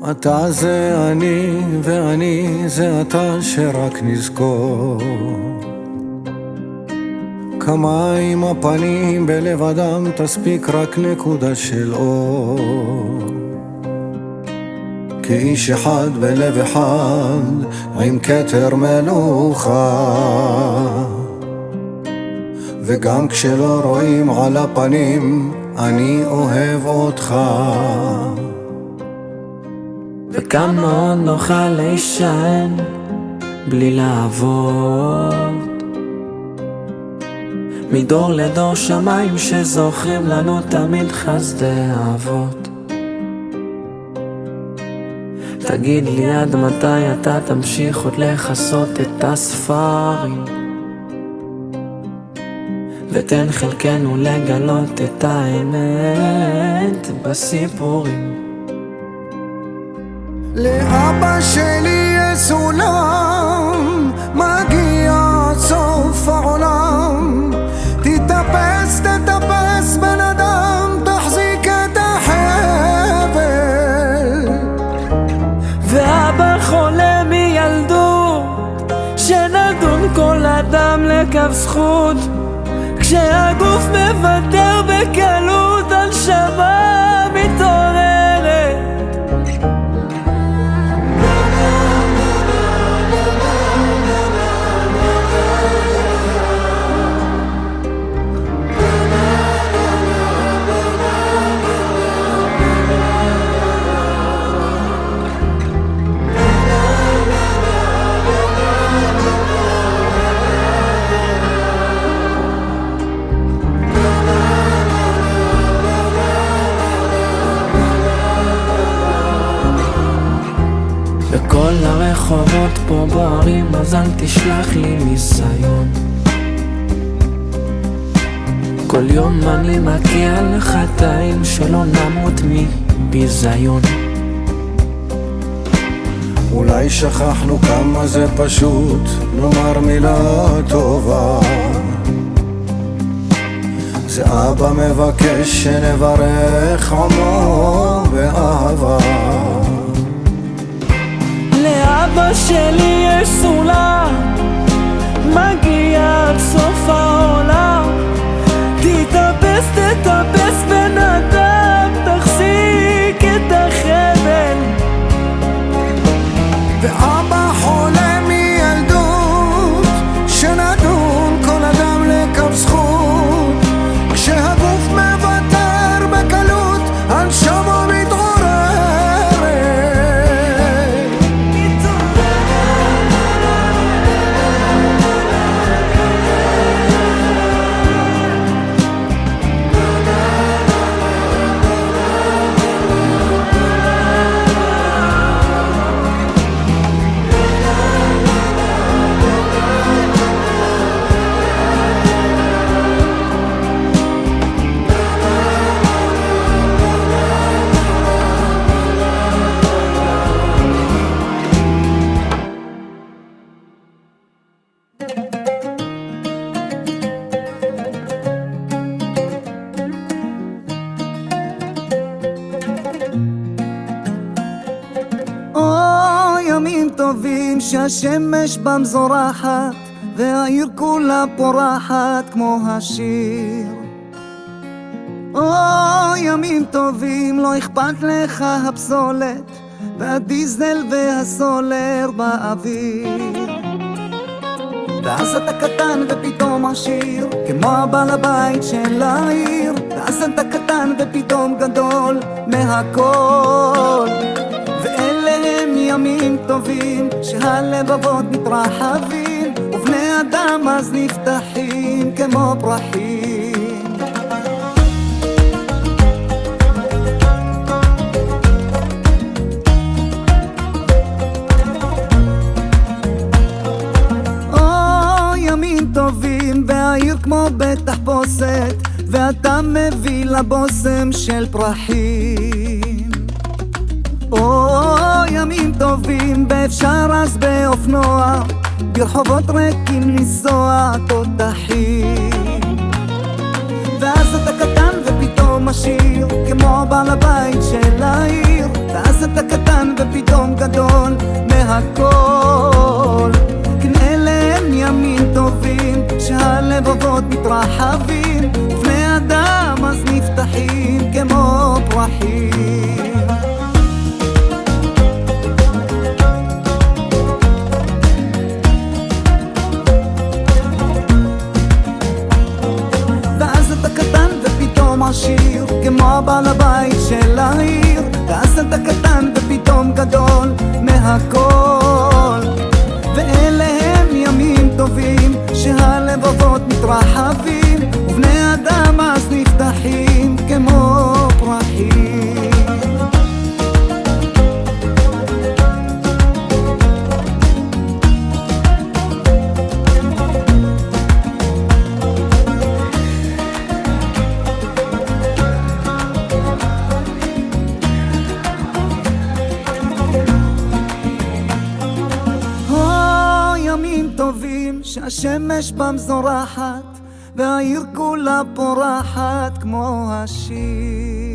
אתה זה אני ואני זה אתה, שרק נזכור כמה עם הפנים בלב אדם תספיק רק נקודה של אור. כאיש אחד בלב אחד עם כתר מלוכה, וגם כשלא רואים על הפנים אני אוהב אותך. וכמה מאוד נוכל להישען בלי לעבוד, מדור לדור שמיים שזוכרים לנו תמיד חסדי אבות. תגיד לי עד מתי אתה תמשיך עוד לחסות את הספרים, ותן חלקנו לגלות את האמת בסיפורים. לאבא שלי יש סולם מגיע עד סוף העולם, תתאפס תתאפס בן אדם, תחזיק את החבל. ואבא חולה מילדות, שנדון כל אדם לקו זכות, כשהגוף מוותר בקלות על שמה מתעוררת. בכל הרחובות פה בערים, אז אל תשלח לי ניסיון. כל יום אני מגיע לחטאים, שלא נמות מביזיון. אולי שכחנו כמה זה פשוט לומר מילה טובה, זה אבא מבקש שנברך עמו באהבה. לאבא שלי יש סולם מגיע עד סוף העולם, תתאפס תתאפס בן אדם, תחזיק את החבל. ואבא חולה מילדות, שנדון כל אדם לקו זכות, כשהגוף מוותר בקלות הנשמה מתעוררת. ימים טובים שהשמש בם זורחת והעיר כולה פורחת כמו השיר. ימים טובים לא אכפת לך הפסולת והדיזל והסולר באוויר, ואז אתה קטן ופתאום עשיר כמו הבעל הבית של העיר, ואז אתה קטן ופתאום גדול מהכל. ואלה הם ימים טובים שהלבבות מתרחבים, ובני אדם אז נפתחים כמו פרחים. ימים טובים והעיר כמו בית תחפושת, ואתה מביא לבושם של פרחים. ימים טובים ואפשר אז באופנוע ברחובות ריקים לנסוע תותחים, ואז אתה קטן ופתאום עשיר כמו בעל הבית של העיר, ואז אתה קטן מהכל. כן, אלה הם ימים טובים שהלבבות מתרחבים, בני אדם אז נפתחים כמו פרחים. ואז אתה קטן ופתאום עשיר כמו הבעל הבית של העיר, ואז אתה קטן ופתאום גדול מהכל. ואלה הם ימים טובים שהלבבות מתרחבים, ובני אדם אז נפתחים כמו פרחים. ימים טובים שהשמש בם זורחת והעיר כולה פורחת כמו השיר.